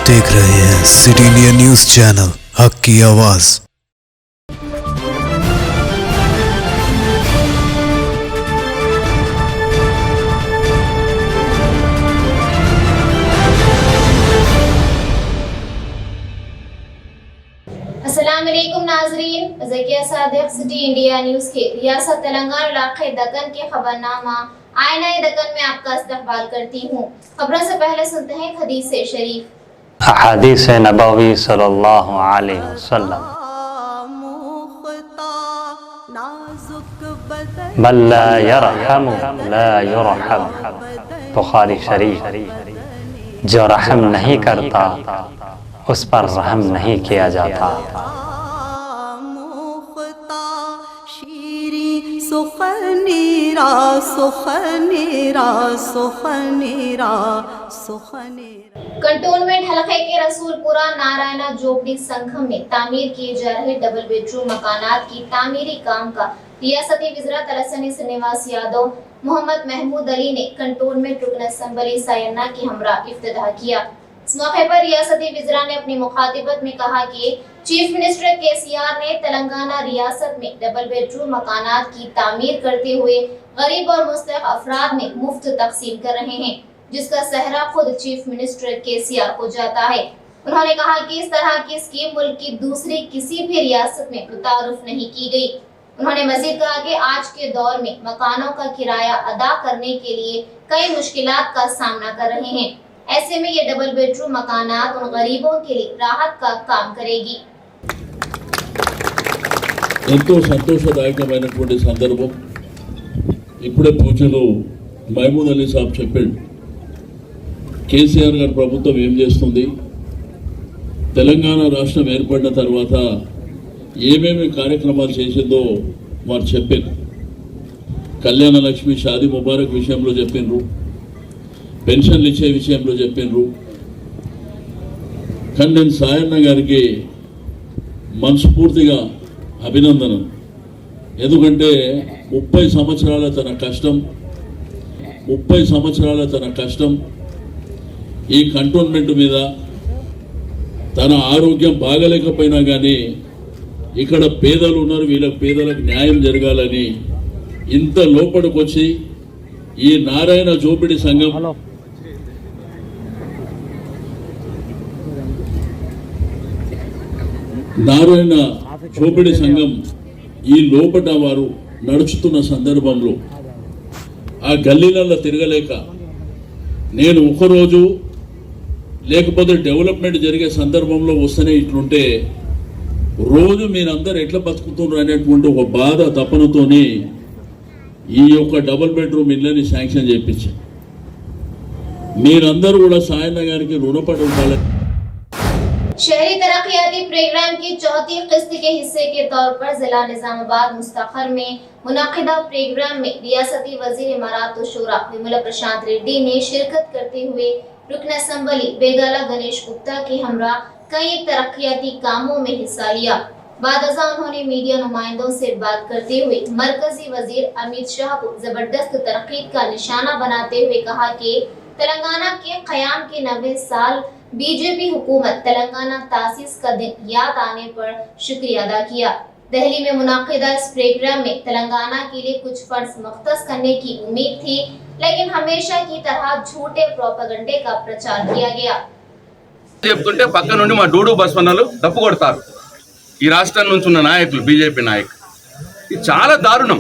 देख रहे हैं सिटी इंडिया न्यूज चैनल, हक की आवाज। अस्सलामुअलैकुम नाजरीन, Zakia Sadiq city India news के रियासत तेलंगाना इलाके दक्कन के खबरनामा आईना दक्कन में आपका इस्तकबाल करती हूँ। खबरों से पहले सुनते हैं हदीस शरीफ। हदीस नबवी सल्लल्लाहु अलैहि वसल्लम, मन ला यरहम ला युरहम, बुखारी शरीफ। जो रहम नहीं करता उस पर रहम नहीं किया जाता। कंटोनमेंट हलके के रसूलपुरा नारायणा जोबड़ी संघम में तामीर किए जा रहे डबल बेडरूम मकानात की तामीरी काम का रियासती वज़ीर तलस्सनी श्रीनिवास यादव मोहम्मद महमूद अली ने कंटोनमेंट रुकन असम्बली सायन्ना के हमरा इफ्तिताह किया। इस मौके पर रियासती वज़ीर ने अपनी मुखातिबत में कहा कि चीफ मिनिस्टर केसीआर ने तेलंगाना रियासत में डबल बेडरूम मकानात की तामीर करते हुए गरीब और मुस्तहक अफराद में मुफ्त तकसीम कर रहे हैं, जिसका सहरा खुद चीफ मिनिस्टर केसीआर को जाता है। उन्होंने कहा कि इस तरह की स्कीम मुल्क की दूसरी किसी भी रियासत में मुतारुफ नहीं की गई। उन्होंने मजीद कहा कि आज के दौर में मकानों का किराया अदा करने के लिए कई मुश्किलात का सामना कर रहे हैं। ऐसे में ये डबल बेडरूम मकानात उन गरीबों के लिए राहत का काम करेगी। ఎంతో సంతోషదాయకమైనటువంటి సందర్భం ఇప్పుడే పూజలు మహమూద్ అలీ సాబ్ చెప్పాడు. కేసీఆర్ గారి ప్రభుత్వం ఏం చేస్తుంది, తెలంగాణ రాష్ట్రం ఏర్పడిన తర్వాత ఏమేమి కార్యక్రమాలు చేసిందో వారు చెప్పారు. కళ్యాణ లక్ష్మి షాదీ ముబారక్ విషయంలో చెప్పినరు, పెన్షన్లు ఇచ్చే విషయంలో చెప్పినరు. కానీ నేను సాయన్న గారికి మనస్ఫూర్తిగా అభినందనలు. ఎందుకంటే 30 సంవత్సరాల తన కష్టం ఈ కంటోన్మెంట్ మీద, తన ఆరోగ్యం బాగలేకపోయినా కానీ ఇక్కడ పేదలు ఉన్నారు, పేదలకు న్యాయం జరగాలని ఇంత లోపలికొచ్చి ఈ నారాయణ జోపిడి సంఘం ఈ లోపట వారు నడుచుతున్న సందర్భంలో ఆ గల్లీలలో తిరగలేక నేను ఒకరోజు లేకపోతే డెవలప్మెంట్ జరిగే సందర్భంలో వస్తేనే ఇట్లుంటే రోజు మీరందరూ ఎట్లా బతుకుతున్నారు అనేటువంటి ఒక బాధ తపనతోని ఈ యొక్క డబుల్ బెడ్రూమ్ ఇళ్ళని శాంక్షన్ చేయించారు. మీరందరూ కూడా సాయన్న గారికి రుణపడి ఉండాలని। शहरी तरक्याती प्रोग्राम की चौथी किस्त के हिस्से के तौर पर जिला निजामाबाद मुस्तखर में मुनाकिदा प्रोग्राम में रियासती वजीर इमारात व शूरा विमला प्रशांत रेड्डी ने शिरकत करते हुए रुकन असम्बली बेगाला गणेश गुप्ता के हमरा कई तरक्याती कामों में हिस्सा लिया। बाद अज़ा उन्होंने मीडिया नुमाइंदों से बात करते हुए मरकजी वजीर अमित शाह को जबरदस्त तरक्की का निशाना बनाते हुए कहा कि तेलंगाना के क़याम के 90 साल बीजेपी हुकूमत तेलंगाना तासीस का दिन याद आने पर शुक्रिया अदा किया। दिल्ली में मुनाकिदा इस प्रोग्राम में तेलंगाना के लिए कुछ फंड्स मुख्तस करने की उम्मीद थी, लेकिन हमेशा की तरह झूठे प्रोपेगेंडे का प्रचार किया गया। చెప్తుంటే పక్క నుండి మా డూడు బస్వన్నలు తప్పు కొడతారు. ఈ రాష్ట్రం నుంచి ఉన్న నాయకులు, బీజేపీ నాయకులు, ఇది చాలా దారుణం.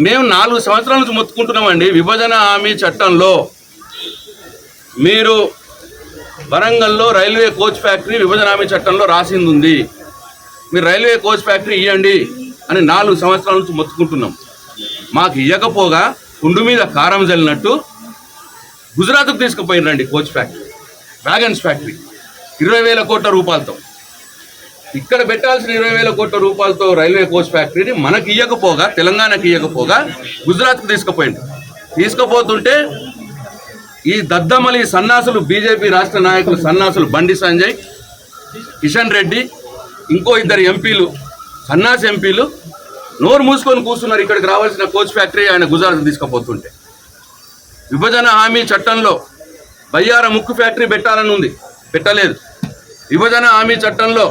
మేము 4 సంవత్సరాల నుంచి మొత్తుకుంటున్నామండి. విభజన హామీ చట్టంలో మీరు వరంగల్లో రైల్వే కోచ్ ఫ్యాక్టరీ విభజన హామీ చట్టంలో రాసింది ఉంది, మీరు రైల్వే కోచ్ ఫ్యాక్టరీ ఇవ్వండి అని 4 సంవత్సరాల నుంచి మొత్తుకుంటున్నాం. మాకు ఇవ్వకపోగా కుండు మీద కారం జల్లినట్టు గుజరాత్కు తీసుకుపోయినండి కోచ్ ఫ్యాక్టరీ, వ్యాగన్స్ ఫ్యాక్టరీ 20,000 కోట్ల రూపాయలతో. ఇక్కడ పెట్టాల్సిన 20,000 కోట్ల రూపాయలతో రైల్వే కోచ్ ఫ్యాక్టరీని మనకి ఇవ్వకపోగా, తెలంగాణకి ఇవ్వకపోగా గుజరాత్కు తీసుకుపోతుంటే ఈ దద్దమలి సన్నాసులు, బీజేపీ రాష్ట్ర నాయకులు సన్నాసులు బండి సంజయ్, కిషన్ రెడ్డి, ఇంకో 2 ఎంపీలు, సన్నాసి ఎంపీలు నోరు మూసుకొని కూర్చున్నారు. ఇక్కడికి రావాల్సిన కోచ్ ఫ్యాక్టరీ ఆయన గుజరాత్ తీసుకుపోతుంటే విభజన హామీ చట్టంలో బయ్యార ముక్కు ఫ్యాక్టరీ పెట్టాలని ఉంది. పెట్టలేదు. విభజన హామీ చట్టంలో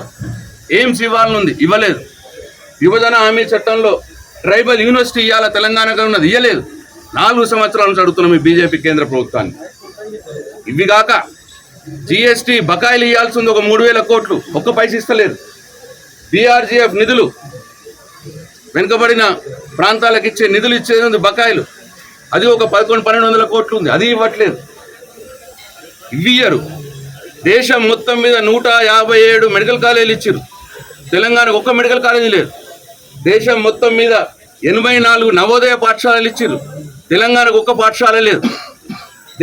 ఎయిమ్స్ ఇవ్వాలనుంది, ఇవ్వలేదు. విభజన హామీ చట్టంలో ట్రైబల్ యూనివర్సిటీ ఇవ్వాల తెలంగాణకు ఉన్నది, ఇవ్వలేదు. 4 సంవత్సరాల నుంచి అడుగుతున్నాం ఈ బీజేపీ కేంద్ర ప్రభుత్వాన్ని. ఇవి కాక జిఎస్టీ బకాయిలు ఇవ్వాల్సింది ఒక 3,000 కోట్లు, ఒక్క పైసా ఇస్తలేదు. బీఆర్జీఎఫ్ నిధులు, వెనుకబడిన ప్రాంతాలకు ఇచ్చే నిధులు ఇచ్చేది ఉంది బకాయిలు, అది ఒక 1100-1200 కోట్లు ఉంది, అది ఇవ్వట్లేదు. ఇవి ఇయ్యరు. దేశం మొత్తం మీద 157 మెడికల్ కాలేజీలు ఇచ్చారు, తెలంగాణకు ఒక్క మెడికల్ కాలేజీ లేదు. దేశం మొత్తం మీద 84 నవోదయ పాఠశాలలు ఇచ్చారు, తెలంగాణకు ఒక్క పాఠశాల లేదు.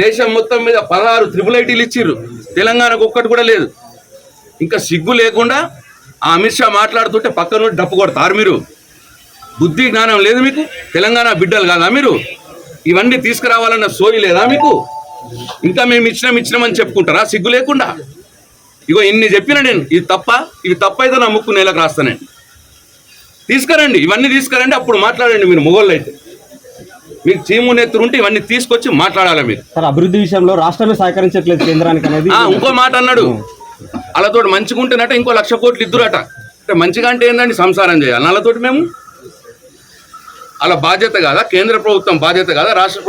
దేశం మొత్తం మీద 16 IIITలు ఇచ్చిర్రు, తెలంగాణకు ఒక్కటి కూడా లేదు. ఇంకా సిగ్గు లేకుండా ఆ అమిత్ షా మాట్లాడుతుంటే పక్క నుండి డప్పు కొడతారు మీరు. బుద్ధి జ్ఞానం లేదు మీకు? తెలంగాణ బిడ్డలు కాదా మీరు? ఇవన్నీ తీసుకురావాలన్న సోయి లేదా మీకు? ఇంకా మేము ఇచ్చినామని చెప్పుకుంటారా సిగ్గు లేకుండా? ఇగో ఇన్ని చెప్పిన నేను, ఇది తప్ప, ఇవి తప్పైతే నా ముక్కు నేలకు రాస్తానండి. తీసుకురండి, ఇవన్నీ తీసుకురండి, అప్పుడు మాట్లాడండి. మీరు మొగోళ్ళు అయితే మీకు చీము నెత్తురు ఉంటే ఇవన్నీ తీసుకొచ్చి మాట్లాడాలి మీరు. సార్, అభివృద్ధి విషయంలో రాష్ట్రమే సహకరించట్లేదు కేంద్రానికి అనేది ఇంకో మాట అన్నాడు. వాళ్ళతోటి మంచిగా ఉంటేనట ఇంకో 1,00,000 కోట్లు ఇద్దురట. అంటే మంచిగా అంటే ఏంటండి? సంసారం చేయాలి వాళ్ళతోటి మేము. అలా బాధ్యత కాదా? కేంద్ర ప్రభుత్వం బాధ్యత కాదా? రాష్ట్ర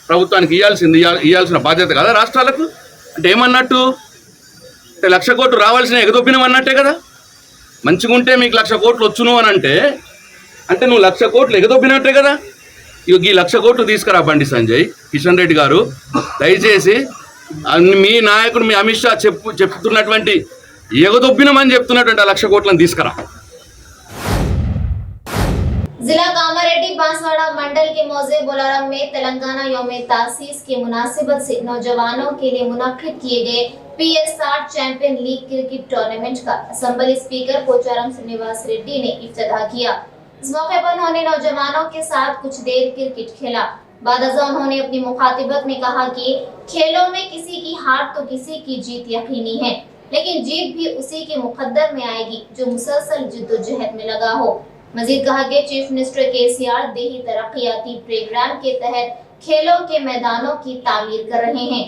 ప్రభుత్వానికి ఇవ్వాల్సిన బాధ్యత కాదా రాష్ట్రాలకు? అంటే ఏమన్నట్టు? అంటే 1,00,000 కోట్లు రావాల్సిన ఎగదొబ్బినవన్నట్టే కదా. మంచిగా ఉంటే మీకు 1,00,000 కోట్లు వచ్చును అని అంటే నువ్వు 1,00,000 కోట్లు ఎగదొబ్బినట్టే కదా. ఇక ఈ 1,00,000 కోట్లు తీసుకురా బండి సంజయ్, కిషన్ రెడ్డి గారు, దయచేసి మీ నాయకుడు మీ అమిత్ షా చెప్తున్నటువంటి ఎగదొబ్బినమని చెప్తున్నటువంటి 1,00,000 కోట్లను తీసుకురా. जिला कामारेड्डी बांसवाड़ा मंडल के मौजे बोलारम में तेलंगाना यौम तासीस की मुनासिबत से नौजवानों के लिए मुनक्किद किए गए PS60 champion league cricket tournament का असेंबली स्पीकर पोचाराम श्रीनिवास रेड्डी ने इफ्तिताह किया। इस मौके पर उन्होंने नौजवानों के साथ कुछ देर क्रिकेट खेला। बाद उन्होंने अपनी मुखातिबत में कहा कि खेलों में किसी की हार तो किसी की जीत यकीनी है, लेकिन जीत भी उसी के मुकद्दर में आएगी जो मुसलसल जिद्दोजहद में लगा हो। मजीद कहा कि चीफ मिनिस्टर KCR देही तरक्याती प्रोग्राम के तहत खेलों के मैदानों की तामीर कर रहे हैं।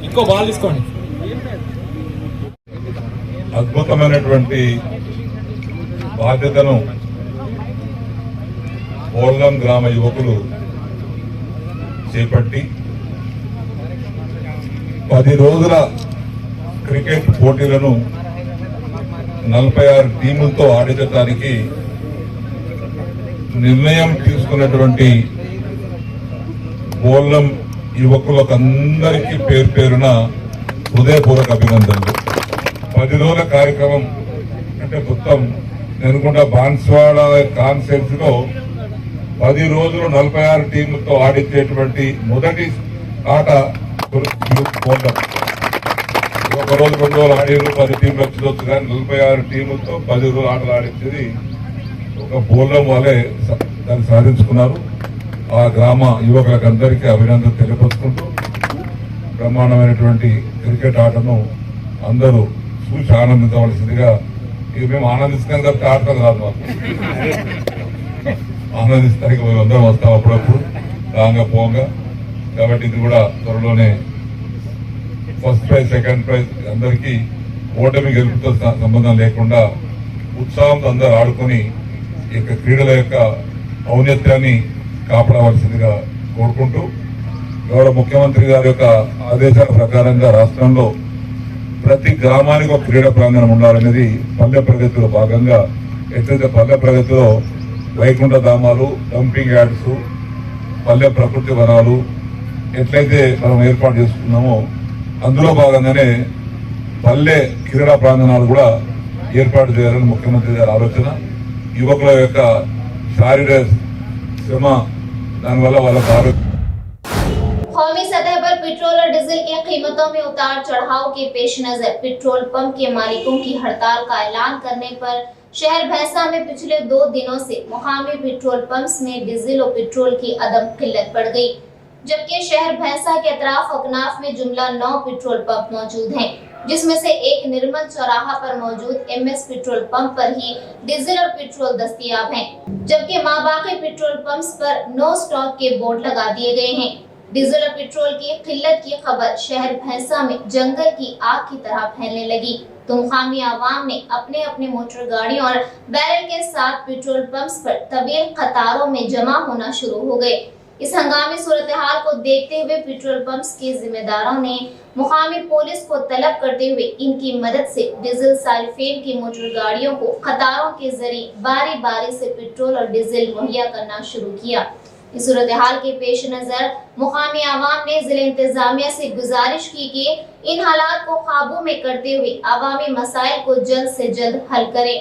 ఇంకో బాల్ తీసుకోండి. అద్భుతమైనటువంటి బాధ్యతను ఓల్గం గ్రామ యువకులు చేపట్టి 10 రోజుల క్రికెట్ పోటీలను 46 టీములతో ఆడించడానికి నిర్ణయం తీసుకున్నటువంటి ఓల్గం యువకులకు అందరికీ పేరు పేరున హృదయపూర్వక అభినందనలు. 10 రోజుల కార్యక్రమం అంటే మొత్తం అనుకుంటా బాన్స్వాడ కాన్ఫరెన్స్ లో 10 రోజులు 46 టీములతో ఆడించేటువంటి మొదటి ఆట పోల్డం. ఒక రోజు 2 రోజులు ఆడారు, 10 టీంలు వచ్చిందొచ్చు, కానీ 46 టీములతో 10 రోజులు ఆటలు ఆడించేది ఒక పోల్డం వాళ్ళే దాన్ని సాధించుకున్నారు. ఆ గ్రామ యువకులకు అందరికీ అభినందన తెలియపరుచుకుంటూ బ్రహ్మాండమైనటువంటి క్రికెట్ ఆటను అందరూ చూసి ఆనందించవలసిందిగా. ఇక మేము ఆనందిస్తాం తప్ప ఆడతాం కాదు, మాకు ఆనందిస్తానికి మేము అందరం వస్తాం అప్పుడప్పుడు రాగా పోగా. కాబట్టి ఇది కూడా త్వరలోనే ఫస్ట్ ప్రైజ్ సెకండ్ ప్రైజ్ అందరికీ ఓటమి గెలుపుతో సంబంధం లేకుండా ఉత్సాహంతో అందరూ ఆడుకొని ఈ యొక్క క్రీడల యొక్క ఔన్నత్యాన్ని కాపాడవలసిందిగా కోరుకుంటూ, గౌరవ ముఖ్యమంత్రి గారి యొక్క ఆదేశాల ప్రకారంగా రాష్ట్రంలో ప్రతి గ్రామానికి ఒక క్రీడా ప్రాంగణం ఉండాలనేది పల్లె ప్రగతిలో భాగంగా. ఎట్లయితే పల్లె ప్రగతిలో వైకుంఠ ధామాలు, డంపింగ్ యార్డ్స్, పల్లె ప్రకృతి వనాలు ఎట్లయితే మనం ఏర్పాటు చేసుకున్నామో అందులో భాగంగానే పల్లె క్రీడా ప్రాంగణాలు కూడా ఏర్పాటు చేయాలని ముఖ్యమంత్రి గారి ఆలోచన. యువకుల యొక్క శారీరక శ్రమ, దానివల్ల వాళ్ళకి ఆరోగ్యం. कौमी सतह पर पेट्रोल और डीजल की कीमतों में उतार चढ़ाव के पेश नजर पेट्रोल पंप के मालिकों की हड़ताल का ऐलान करने पर शहर भैंसा में पिछले 2 दिनों से मुकामी पेट्रोल पंप्स में डीजल और पेट्रोल की अदम किल्लत पड़ गई। जबकि शहर भैंसा के अतराफ अकनाफ में जुमला 9 पेट्रोल पंप मौजूद हैं, जिसमें से एक निर्मल चौराहा पर मौजूद एमएस पेट्रोल पंप पर ही डीजल और पेट्रोल दस्तयाब हैं, जबकि बाकी पेट्रोल पंप्स पर नो स्टॉक के बोर्ड लगा दिए गए हैं। डीजल और पेट्रोल की किल्लत की खबर शहर भैंसा में जंगल की आग की तरह फैलने लगी, तो मुकामी आवाम ने अपने अपने मोटर गाड़ियों और बैरल के साथ पेट्रोल पंप्स पर तवील कतारों में जमा होना शुरू हो गए। इस हंगामी सूरत हाल को देखते हुए पेट्रोल पंप्स के जिम्मेदारों ने मुकामी पुलिस को तलब करते हुए इनकी मदद से डीजल सारिफीन की मोटर गाड़ियों को कतारों के जरिए बारी बारी से पेट्रोल और डीजल मुहैया करना शुरू किया। इस सूरत हाल के पेश नजर मुकामी आवाम ने जिले इंतजामिया से गुजारिश की कि इन हालात को काबू में करते हुए आवामी मसाइल को जल्द से जल्द हल करें।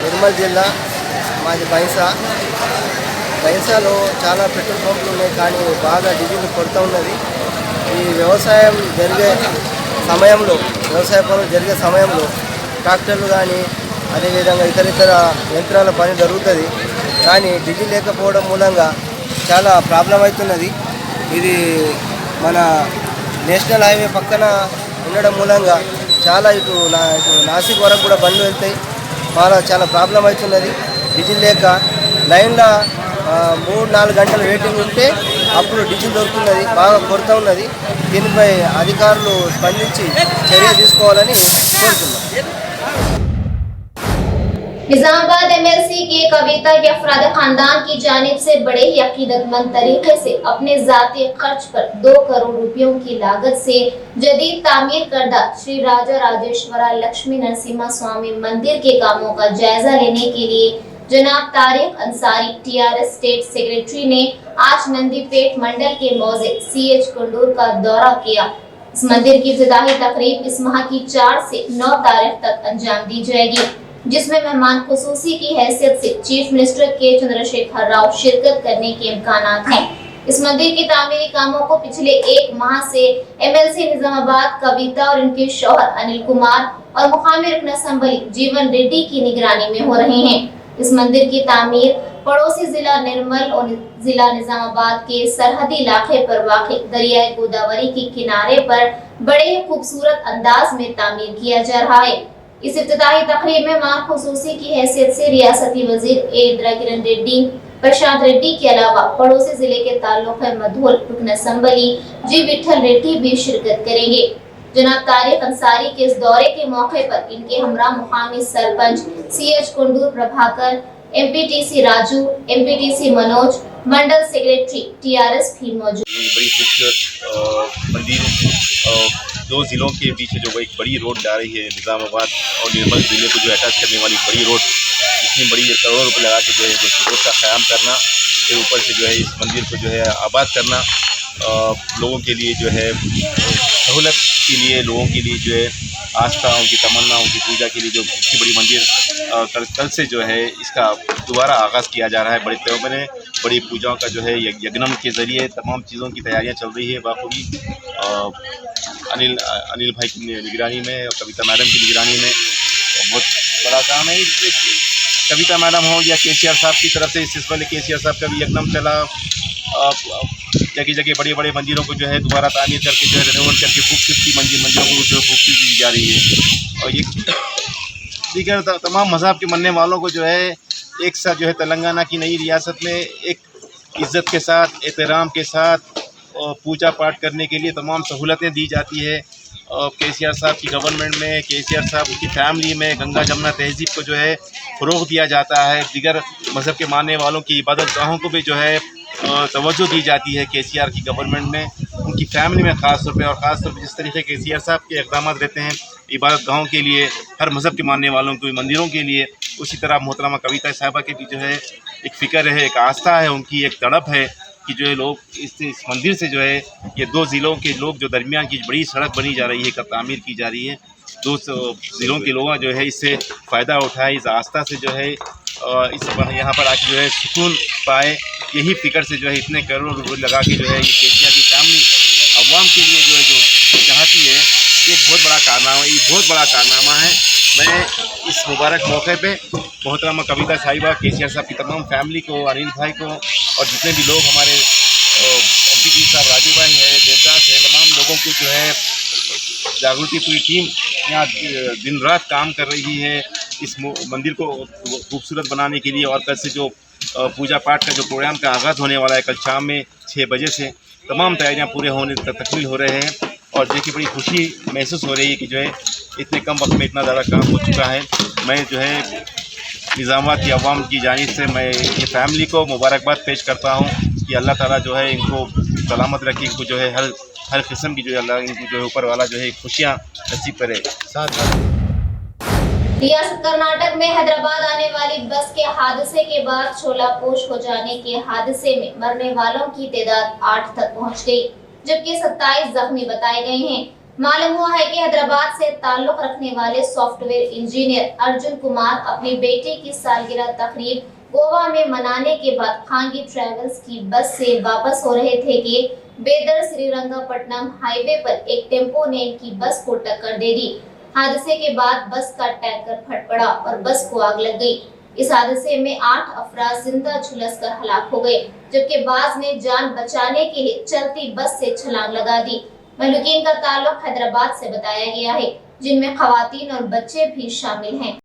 నిర్మల్ జిల్లా మాది బైంసాలో చాలా పెట్రోల్ పంపులు ఉన్నాయి, కానీ బాగా డీజిల్ కొరత ఉన్నది. ఈ వ్యవసాయం జరిగే సమయంలో ట్రాక్టర్లు కానీ అదేవిధంగా ఇతర యంత్రాల పని జరుగుతుంది, కానీ డీజిల్ లేకపోవడం మూలంగా చాలా ప్రాబ్లం అవుతున్నది. ఇది మన నేషనల్ హైవే పక్కన ఉండడం మూలంగా చాలా ఇటు నాసిక్ వరకు కూడా బండ్లు వెళ్తాయి. చాలా ప్రాబ్లం అవుతున్నది. డీజిల్ లేక లైన్లో 3-4 గంటలు వెయిటింగ్ ఉంటే అప్పుడు డీజిల్ దొరుకుతున్నది, బాగా కొరత ఉన్నది. దీనిపై అధికారులు స్పందించి చర్య తీసుకోవాలని కోరుతున్నాం. निजामाबाद एमएलसी के कविता के अफराद खानदान की जानिब से बड़े ही अकीदतमंद तरीके से अपने जाती खर्च पर 2 करोड़ रुपयों की लागत से जदीद तामीर करदा श्री राजा राजेश्वरा लक्ष्मी नरसिम्हा स्वामी मंदिर के कामों का जायजा लेने के लिए जनाब Tariq Ansari TRS state secretary ने आज नंदीपेट मंडल के मौजे सीएच कुंडूर का दौरा किया। इस मंदिर की इब्तिदाई तकरीब इस माह की 4 से 9 तारीख तक अंजाम दी जाएगी, जिसमें मेहमान खुसूसी की हैसियत से चीफ मिनिस्टर के चंद्रशेखर राव शिरकत करने के इम्कानात हैं। इस मंदिर की तामीरी कामों को पिछले 1 माह से एमएलसी निजामाबाद कविता और इनके शौहर अनिल कुमार और मुकामी रुकन असेंबली जीवन रेड्डी की निगरानी में हो रहे हैं। इस मंदिर की तामीर पड़ोसी जिला निर्मल और जिला निजामाबाद के सरहदी इलाके पर वाक़ दरियाए गोदावरी के किनारे पर बड़े ही खूबसूरत अंदाज में तामीर किया जा रहा है। इस इब्तिदाई तकरीब में मां खुसूसी की हैसियत से रियासती वजीर इंदिरा किरण रेड्डी, प्रशांत रेड्डी के अलावा पड़ोसी जिले के ताल्लुक मधुल रुकन असेंबली जी विठल रेड्डी भी शिरकत करेंगे। जनाब तारिक अंसारी के इस दौरे के मौके पर इनके हमरा मुकामी sarpanch CH Kundur Prabhakar, MPTC Raju, MPTC Manoj, mandal secretary TRS भी मौजूद। बड़ी खूबसूरत मंदिर 2 जिलों के बीच जो एक बड़ी रोड जा रही है, निज़ामाबाद और निर्मल जिले को जो अटैच करने वाली बड़ी रोड, इतनी बड़ी करोड़ों रुपये लगा के जो है रोड का क़याम करना, फिर ऊपर से जो है इस मंदिर को जो है आबाद करना, लोगों के लिए जो है सहूलत के लिए, लोगों के लिए जो है आस्था, उनकी तमन्ना, उनकी पूजा के लिए जो इतनी बड़ी मंदिर कल से जो है इसका दोबारा आगाज़ किया जा रहा है। बड़े तौर में बड़ी पूजाओं का जो है यज्ञम के ज़रिए तमाम चीज़ों की तैयारियां चल रही है बाखूबी। अनिल भाई की निगरानी में, कविता मैडम की निगरानी में बहुत बड़ा काम है। कविता मैडम हो या केसीआर साहब की तरफ से इससे पहले केसीआर साहब का भी यज्ञम चला, जगह जगह बड़े बड़े मंदिरों को जो है दोबारा तामीर करके जो है रेनोवेट करके खूबसूरती मंदिरों को जो खूबसूरती दी जा रही है। और ये दीगर तमाम मज़हब के मानने वालों को जो है एक साथ जो है तेलंगाना की नई रियासत में एक इज़्ज़त के साथ, एहतराम के साथ पूजा पाठ करने के लिए तमाम सहूलतें दी जाती है। केसीआर साहब की गवर्नमेंट में, केसीआर साहब की फैमिली में गंगा जमुना तहज़ीब को जो है फ़रोग़ दिया जाता है। दीगर मज़हब के मानने वालों की इबादत गाहों को भी जो है तवज्जो दी जाती है केसीआर की गवर्नमेंट में, उनकी फैमिली में ख़ास तौर पे। और ख़ास तौर पे जिस तरीके केसीआर साहब के इक़दाम रहते हैं इबादत गाहों के लिए, हर मज़हब के मानने वालों को मंदिरों के लिए, उसी तरह मोहतरमा कविता साहबा के भी जो है एक फ़िक्र है, एक आस्था है, उनकी एक तड़प है कि जो है लोग इस मंदिर से जो है ये 2 ज़िलों के लोग जो दरमियान की बड़ी सड़क बनी जा रही है, का तामीर की जा रही है, 2 ज़िलों के लोग जो है इससे फ़ायदा उठाए, इस आस्था से जो है इस यहाँ पर आके जो है सुकून पाए। यही फिक्र से जो है इतने करोड़ रुपये लगा के जो है ये केसीआर की फैमिली अवाम के लिए जो है जो चाहती है, ये एक बहुत बड़ा कारनामा, ये बहुत बड़ा कारनामा है। मैं इस मुबारक मौके पे मोहतरमा कविता साहिबा, केसीआर साहब की तमाम फैमिली को, अनिल भाई को और जितने भी लोग हमारे एमपी साहब, राजू भाई है, देवदास है, तमाम लोगों को जो है जागृति पूरी टीम यहाँ दिन रात काम कर रही है इस मंदिर को खूबसूरत बनाने के लिए। और कल से जो पूजा पाठ का जो प्रोग्राम का आगाज़ होने वाला है, कल शाम में 6 बजे से तमाम तैयारियाँ पूरे होने तक तकमील हो रहे हैं। और देखिए बड़ी खुशी महसूस हो रही है कि जो है इतने कम वक्त में इतना ज़्यादा काम हो चुका है। मैं जो है निज़ामाबाद की अवाम की जानिब से मैं ये फैमिली को मुबारकबाद पेश करता हूँ कि अल्लाह ताला जो है इनको सलामत रखे, इनको जो है हर किस्म की जो है अल्लाह इनको जो है ऊपर वाला जो है खुशियाँ नसीब करे। रियासत कर्नाटक में हैदराबाद आने वाली बस के हादसे के बाद शोलापोश हो जाने के हादसे में मरने वालों की तादाद 8 तक पहुंच गई, जबकि 27 जख्मी बताए गए हैं। मालूम हुआ है कि हैदराबाद से ताल्लुक रखने वाले सॉफ्टवेयर इंजीनियर अर्जुन कुमार अपनी बेटे की सालगिरह तकरीब गोवा में मनाने के बाद खांगी ट्रेवल्स की बस से वापस हो रहे थे कि बेदर श्रीरंगपट्टनम हाईवे पर एक टेम्पो ने इनकी बस को टक्कर दे दी। हादसे के बाद बस का टैंकर फट पड़ा और बस को आग लग गई। इस हादसे में 8 अफराद जिंदा झुलसकर हलाक हो गए, जबकि बाज ने जान बचाने के लिए चलती बस से छलांग लगा दी। मलूकीन का ताल्लुक हैदराबाद से बताया गया है, जिनमें खवातीन और बच्चे भी शामिल हैं।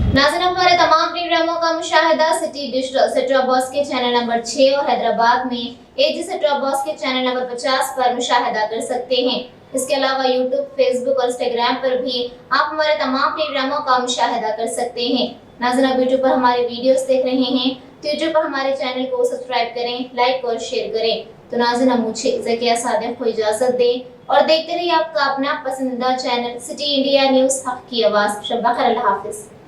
नाज़रीन, हमारे तमाम प्रोग्रामों का मुशाहिदा city digital set top box के चैनल नंबर 6 और हैदराबाद में एजी सेट टॉप बॉक्स के चैनल नंबर 50 पर मुशाहिदा कर सकते हैं। इसके अलावा यूट्यूब, फेसबुक और इंस्टाग्राम पर भी आप हमारे तमाम प्रोग्रामों का मुशाहिदा कर सकते हैं। नाज़रीन, आप यूट्यूब पर हमारे वीडियोस देख रहे हैं तो यूट्यूब पर हमारे चैनल को सब्सक्राइब करें, लाइक और शेयर करें। तो नाज़रीन, मुझे ज़किया सादिक को इजाजत दें और देखते रहिए आपका अपना पसंदीदा चैनल सिटी इंडिया न्यूज़, हक की आवाज़। शब बखैर, अल्लाह हाफिज़।